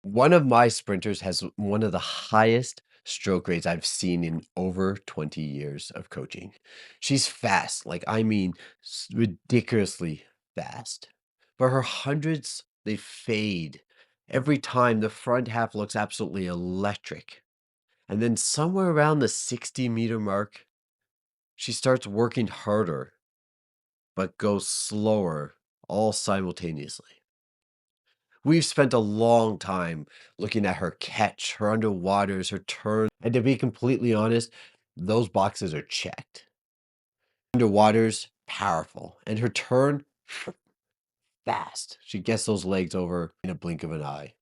One of my sprinters has one of the highest stroke rates I've seen in over 20 years of coaching. She's fast, like I mean ridiculously fast. But her hundreds, they fade. Every time the front half looks absolutely electric. And then somewhere around the 60-meter mark, she starts working harder, but goes slower all simultaneously. We've spent a long time looking at her catch, her underwaters, her turn, and to be completely honest, those boxes are checked. Underwaters, powerful, and her turn, fast. She gets those legs over in a blink of an eye.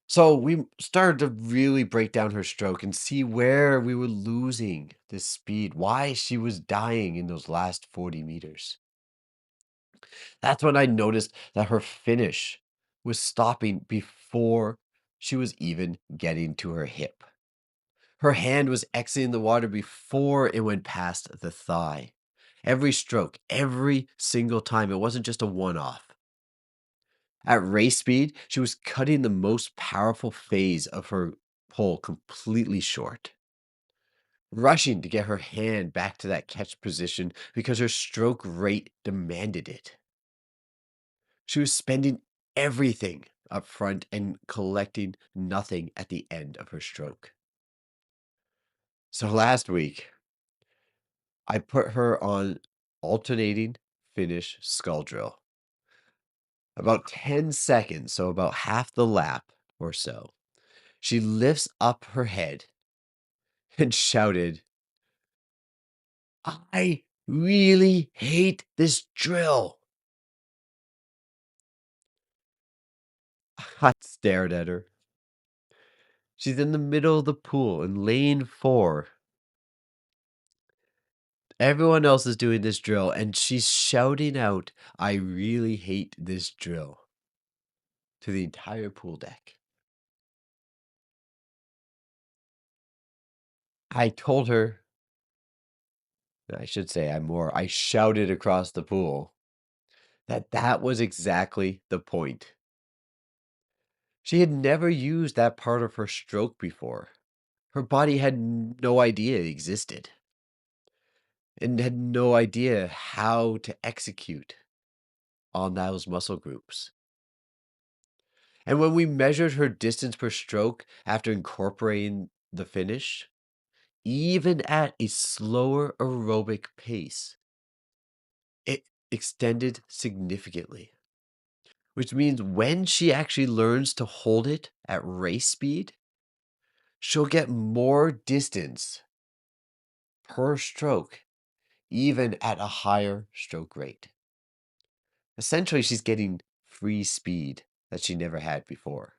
So we started to really break down her stroke and see where we were losing this speed, why she was dying in those last 40 meters. That's when I noticed that her finish was stopping before she was even getting to her hip. Her hand was exiting the water before it went past the thigh. Every stroke, every single time, it wasn't just a one off. At race speed, she was cutting the most powerful phase of her pull completely short, rushing to get her hand back to that catch position because her stroke rate demanded it. She was spending everything up front and collecting nothing at the end of her stroke. So last week, I put her on alternating finish skull drill. About 10 seconds, so about half the lap or so. She lifts up her head and shouted, "I really hate this drill." I stared at her. She's in the middle of the pool in lane 4. Everyone else is doing this drill, and she's shouting out, "I really hate this drill," to the entire pool deck. I told her, I should say I shouted across the pool that that was exactly the point. She had never used that part of her stroke before. Her body had no idea it existed and had no idea how to execute on those muscle groups. And when we measured her distance per stroke after incorporating the finish, even at a slower aerobic pace, it extended significantly, which means when she actually learns to hold it at race speed, she'll get more distance per stroke, even at a higher stroke rate. Essentially, she's getting free speed that she never had before.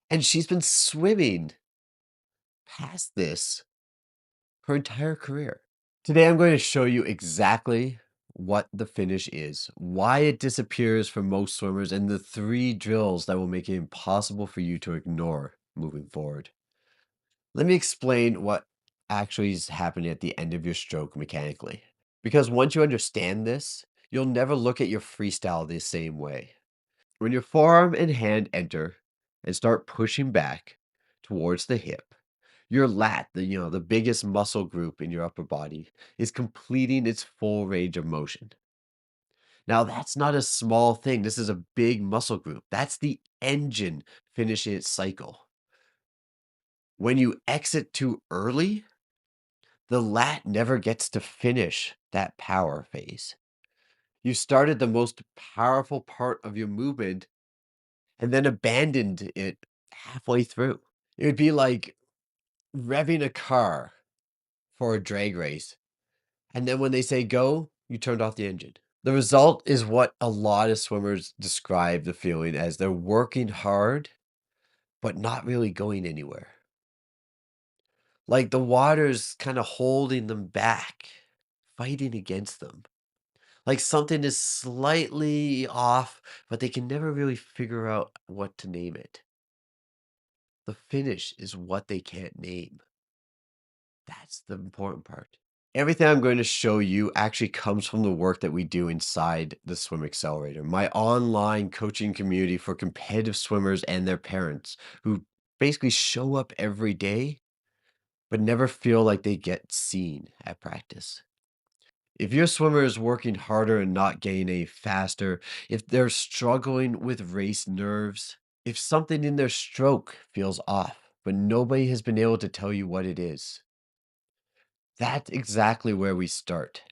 And she's been swimming past this her entire career. Today, I'm going to show you exactly what the finish is, why it disappears for most swimmers, and the 3 drills that will make it impossible for you to ignore moving forward. Let me explain what actually is happening at the end of your stroke mechanically. Because once you understand this, you'll never look at your freestyle the same way. When your forearm and hand enter and start pushing back towards the hip, your lat, the biggest muscle group in your upper body, is completing its full range of motion. Now, that's not a small thing. This is a big muscle group. That's the engine finishing its cycle. When you exit too early, the lat never gets to finish that power phase. You started the most powerful part of your movement and then abandoned it halfway through. It would be like revving a car for a drag race, and then when they say go, you turned off the engine. The result is what a lot of swimmers describe the feeling as: they're working hard, but not really going anywhere. Like the water's kind of holding them back, fighting against them. Like something is slightly off, but they can never really figure out what to name it. The finish is what they can't name. That's the important part. Everything I'm going to show you actually comes from the work that we do inside the Swim Accelerator, my online coaching community for competitive swimmers and their parents who basically show up every day but never feel like they get seen at practice. If your swimmer is working harder and not getting any faster, if they're struggling with race nerves, if something in their stroke feels off, but nobody has been able to tell you what it is, that's exactly where we start.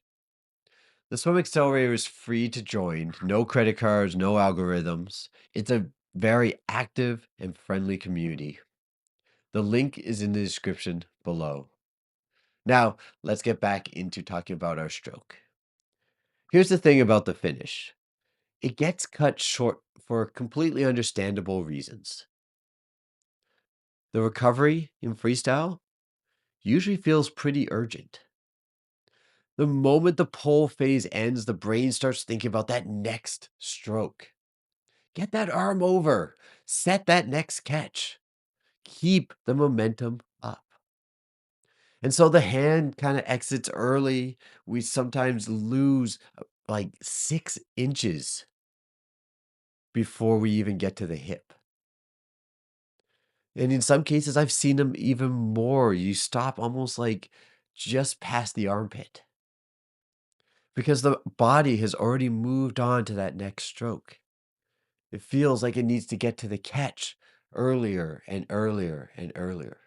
The Swim Accelerator is free to join, no credit cards, no algorithms. It's a very active and friendly community. The link is in the description below. Now, let's get back into talking about our stroke. Here's the thing about the finish. It gets cut short for completely understandable reasons. The recovery in freestyle usually feels pretty urgent. The moment the pull phase ends, the brain starts thinking about that next stroke. Get that arm over, set that next catch, keep the momentum up. And so the hand kind of exits early. We sometimes lose like 6 inches before we even get to the hip. And in some cases, I've seen them even more. You stop almost like just past the armpit because the body has already moved on to that next stroke. It feels like it needs to get to the catch earlier and earlier and earlier.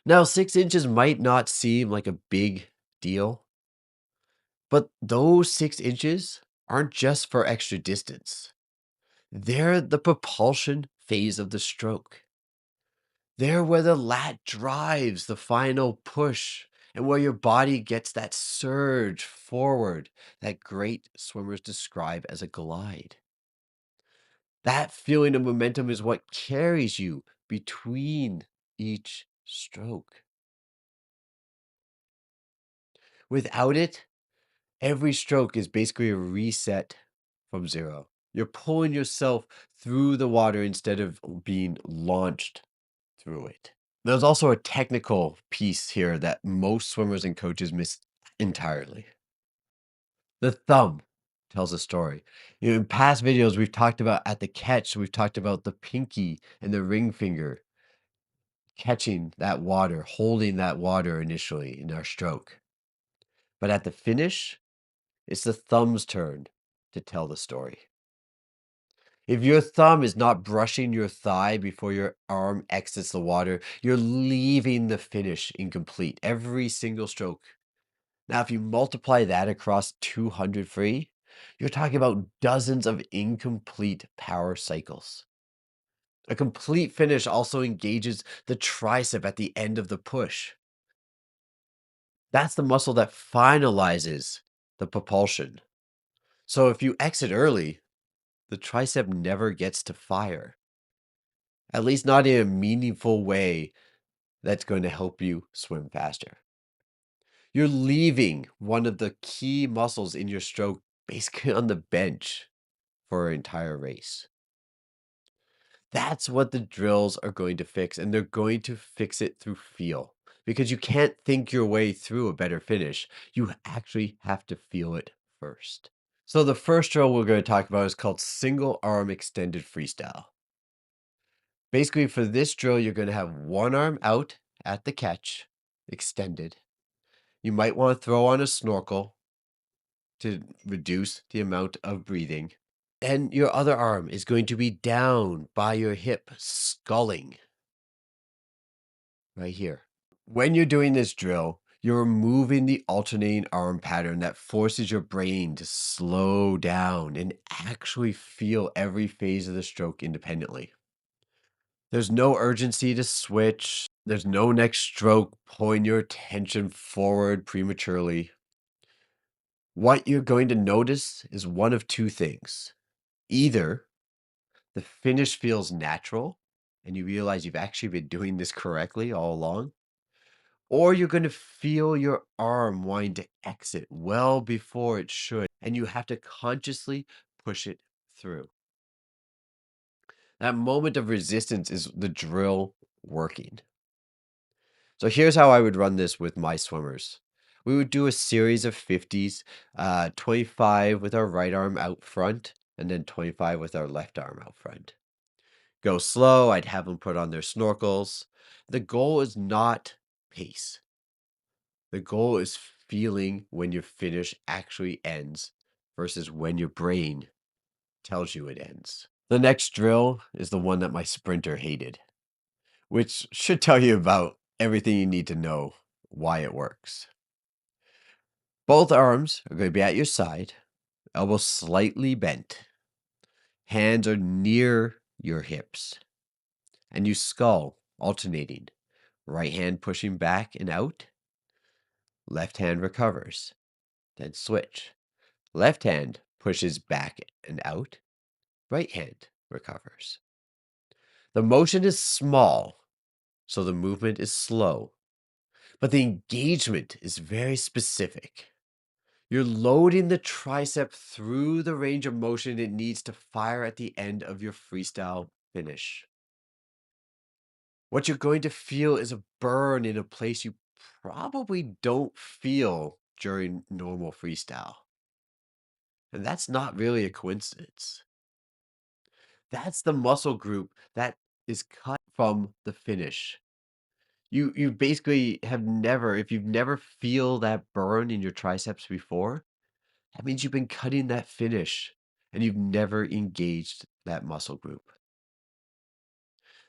Now, 6 inches might not seem like a big deal, but those 6 inches aren't just for extra distance. They're the propulsion phase of the stroke. They're where the lat drives the final push and where your body gets that surge forward that great swimmers describe as a glide. That feeling of momentum is what carries you between each stroke. Without it, every stroke is basically a reset from zero. You're pulling yourself through the water instead of being launched through it. There's also a technical piece here that most swimmers and coaches miss entirely. The thumb tells a story. In past videos, we've talked about at the catch, we've talked about the pinky and the ring finger catching that water, holding that water initially in our stroke. But at the finish, it's the thumb's turn to tell the story. If your thumb is not brushing your thigh before your arm exits the water, you're leaving the finish incomplete every single stroke. Now, if you multiply that across 200 free, you're talking about dozens of incomplete power cycles. A complete finish also engages the tricep at the end of the push. That's the muscle that finalizes the propulsion. So if you exit early, the tricep never gets to fire, at least not in a meaningful way that's going to help you swim faster. You're leaving one of the key muscles in your stroke basically on the bench for an entire race. That's what the drills are going to fix, and they're going to fix it through feel because you can't think your way through a better finish. You actually have to feel it first. So, the first drill we're going to talk about is called single arm extended freestyle. Basically, for this drill, you're going to have one arm out at the catch, extended. You might want to throw on a snorkel to reduce the amount of breathing. And your other arm is going to be down by your hip, sculling right here. When you're doing this drill, you're removing the alternating arm pattern that forces your brain to slow down and actually feel every phase of the stroke independently. There's no urgency to switch. There's no next stroke pulling your attention forward prematurely. What you're going to notice is one of two things. Either the finish feels natural and you realize you've actually been doing this correctly all along, or you're going to feel your arm wanting to exit well before it should, and you have to consciously push it through. That moment of resistance is the drill working. So here's how I would run this with my swimmers. We would do a series of 50s, 25 with our right arm out front, and then 25 with our left arm out front. Go slow. I'd have them put on their snorkels. The goal is not pace. The goal is feeling when your finish actually ends versus when your brain tells you it ends. The next drill is the one that my sprinter hated, which should tell you about everything you need to know why it works. Both arms are going to be at your side, elbows slightly bent, hands are near your hips, and you SCULL alternating. Right hand pushing back and out, left hand recovers, then switch. Left hand pushes back and out, right hand recovers. The motion is small, so the movement is slow, but the engagement is very specific. You're loading the tricep through the range of motion it needs to fire at the end of your freestyle finish. What you're going to feel is a burn in a place you probably don't feel during normal freestyle. And that's not really a coincidence. That's the muscle group that is cut from the finish. You basically have never, if you've never feel that burn in your triceps before, that means you've been cutting that finish and you've never engaged that muscle group.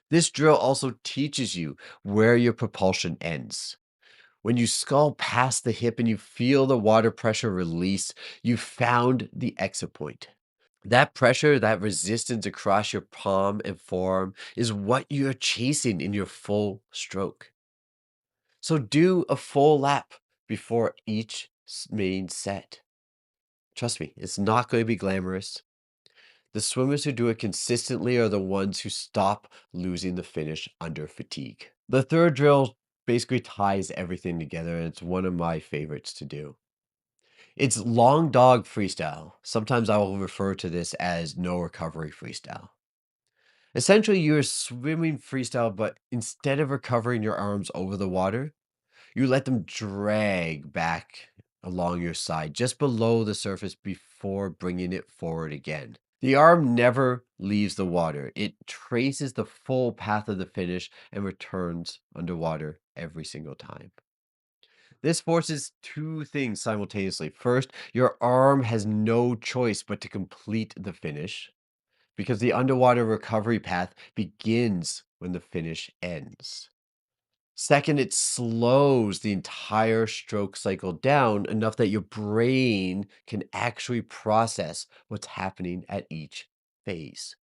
This drill also teaches you where your propulsion ends. When you SCULL past the hip and you feel the water pressure release, you found the exit point. That pressure, that resistance across your palm and forearm is what you're chasing in your full stroke. So do a full lap before each main set. Trust me, it's not going to be glamorous. The swimmers who do it consistently are the ones who stop losing the finish under fatigue. The third drill basically ties everything together, and it's one of my favorites to do. It's long dog freestyle. Sometimes I will refer to this as no recovery freestyle. Essentially, you're swimming freestyle, but instead of recovering your arms over the water, you let them drag back along your side just below the surface before bringing it forward again. The arm never leaves the water. It traces the full path of the finish and returns underwater every single time. This forces two things simultaneously. First, your arm has no choice but to complete the finish because the underwater recovery path begins when the finish ends. Second, it slows the entire stroke cycle down enough that your brain can actually process what's happening at each phase.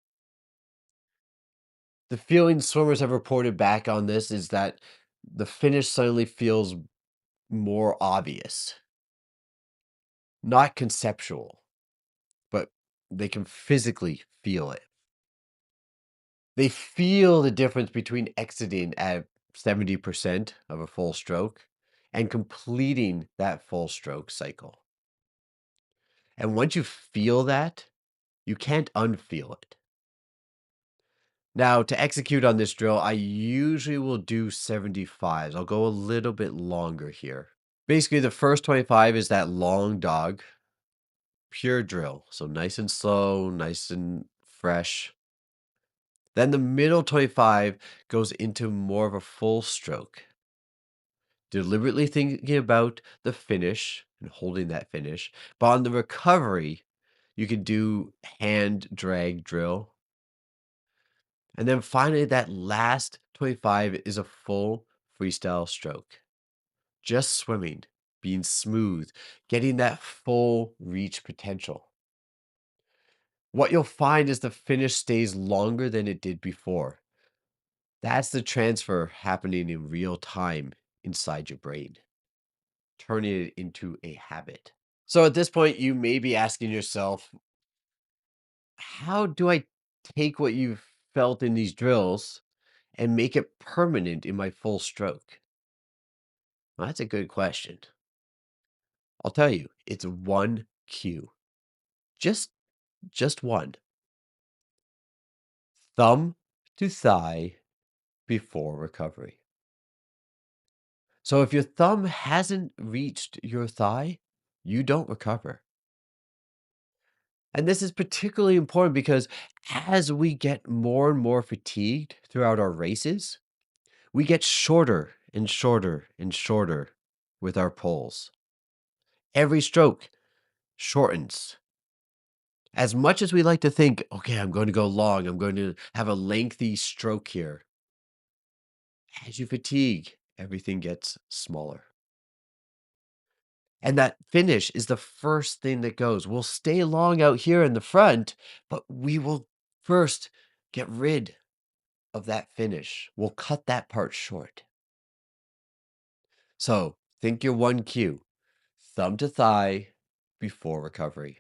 The feeling swimmers have reported back on this is that the finish suddenly feels more obvious, not conceptual, but they can physically feel it. They feel the difference between exiting at 70% of a full stroke and completing that full stroke cycle. And once you feel that, you can't unfeel it. Now, to execute on this drill, I usually will do 75s. I'll go a little bit longer here. Basically, the first 25 is that long dog, pure drill. So nice and slow, nice and fresh. Then the middle 25 goes into more of a full stroke, deliberately thinking about the finish and holding that finish. But on the recovery, you can do hand drag drill. And then finally, that last 25 is a full freestyle stroke. Just swimming, being smooth, getting that full reach potential. What you'll find is the finish stays longer than it did before. That's the transfer happening in real time inside your brain, turning it into a habit. So at this point, you may be asking yourself, how do I take what you've felt in these drills and make it permanent in my full stroke? Well, that's a good question. I'll tell you, it's one cue. Just just one. Thumb to thigh before recovery. So if your thumb hasn't reached your thigh, you don't recover. And this is particularly important because as we get more and more fatigued throughout our races, we get shorter and shorter and shorter with our poles. Every stroke shortens. As much as we like to think, okay, I'm going to go long, I'm going to have a lengthy stroke here. As you fatigue, everything gets smaller. And that finish is the first thing that goes. We'll stay long out here in the front, but we will first get rid of that finish. We'll cut that part short. So think your one cue, thumb to thigh before recovery.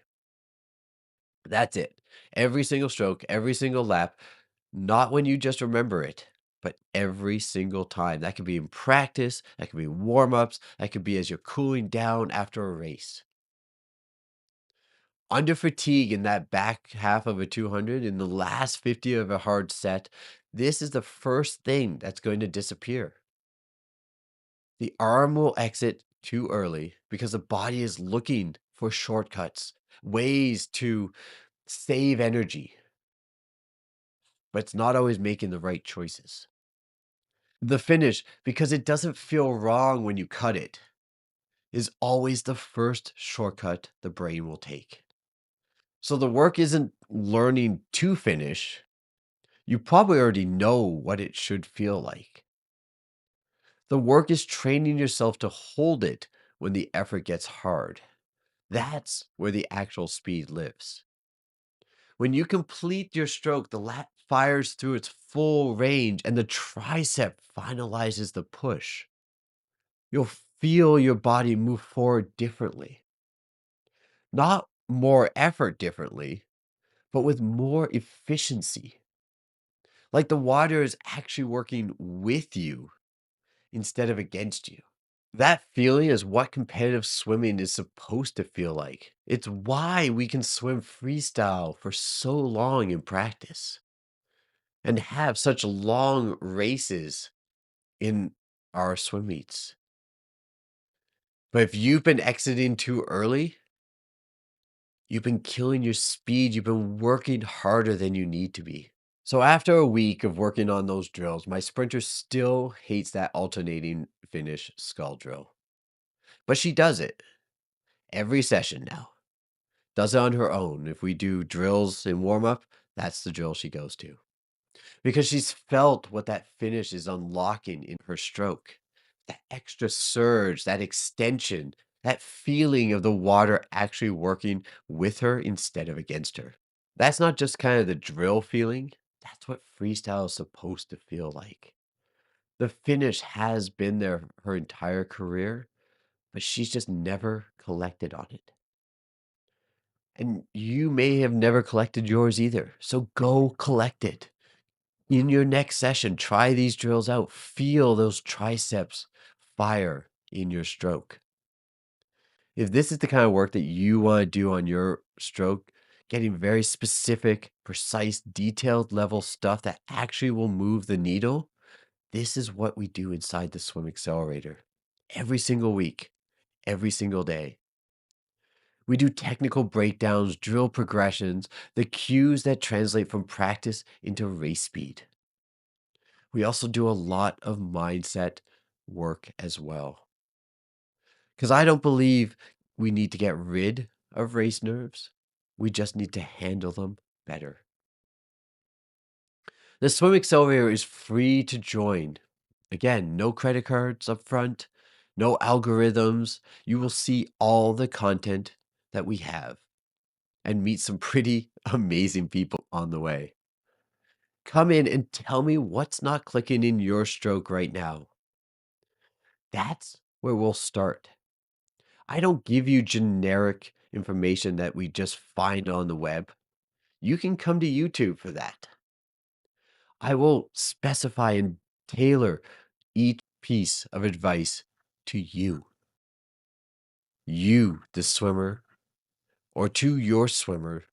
That's it. Every single stroke, every single lap, not when you just remember it, but every single time. That could be in practice, that could be warm ups, that could be as you're cooling down after a race. Under fatigue in that back half of a 200, in the last 50 of a hard set, this is the first thing that's going to disappear. The arm will exit too early because the body is looking for shortcuts, ways to save energy, but it's not always making the right choices. The finish, because it doesn't feel wrong when you cut it, is always the first shortcut the brain will take. So the work isn't learning to finish. You probably already know what it should feel like. The work is training yourself to hold it when the effort gets hard. That's where the actual speed lives. When you complete your stroke, the lat fires through its full range and the tricep finalizes the push. You'll feel your body move forward differently. Not more effort differently, but with more efficiency. Like the water is actually working with you instead of against you. That feeling is what competitive swimming is supposed to feel like. It's why we can swim freestyle for so long in practice and have such long races in our swim meets. But if you've been exiting too early, you've been killing your speed, you've been working harder than you need to be. So after a week of working on those drills, my sprinter still hates that alternating finish skull drill. But she does it every session now. Does it on her own. If we do drills in warm up, that's the drill she goes to. Because she's felt what that finish is unlocking in her stroke. That extra surge, that extension, that feeling of the water actually working with her instead of against her. That's not just kind of the drill feeling. That's what freestyle is supposed to feel like. The finish has been there her entire career, but she's just never collected on it. And you may have never collected yours either. So go collect it. In your next session, try these drills out. Feel those triceps fire in your stroke. If this is the kind of work that you want to do on your stroke, getting very specific, precise, detailed level stuff that actually will move the needle, this is what we do inside the Swim Accelerator every single week, every single day. We do technical breakdowns, drill progressions, the cues that translate from practice into race speed. We also do a lot of mindset work as well. Because I don't believe we need to get rid of race nerves. We just need to handle them better. The Swim Accelerator is free to join. Again, no credit cards up front, no algorithms. You will see all the content that we have and meet some pretty amazing people on the way. Come in and tell me what's not clicking in your stroke right now. That's where we'll start. I don't give you generic information that we just find on the web. You can come to YouTube for that. I will specify and tailor each piece of advice to you, the swimmer, or to your swimmer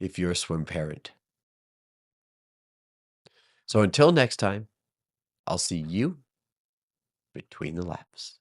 if you're a swim parent. So until next time, I'll see you between the laps.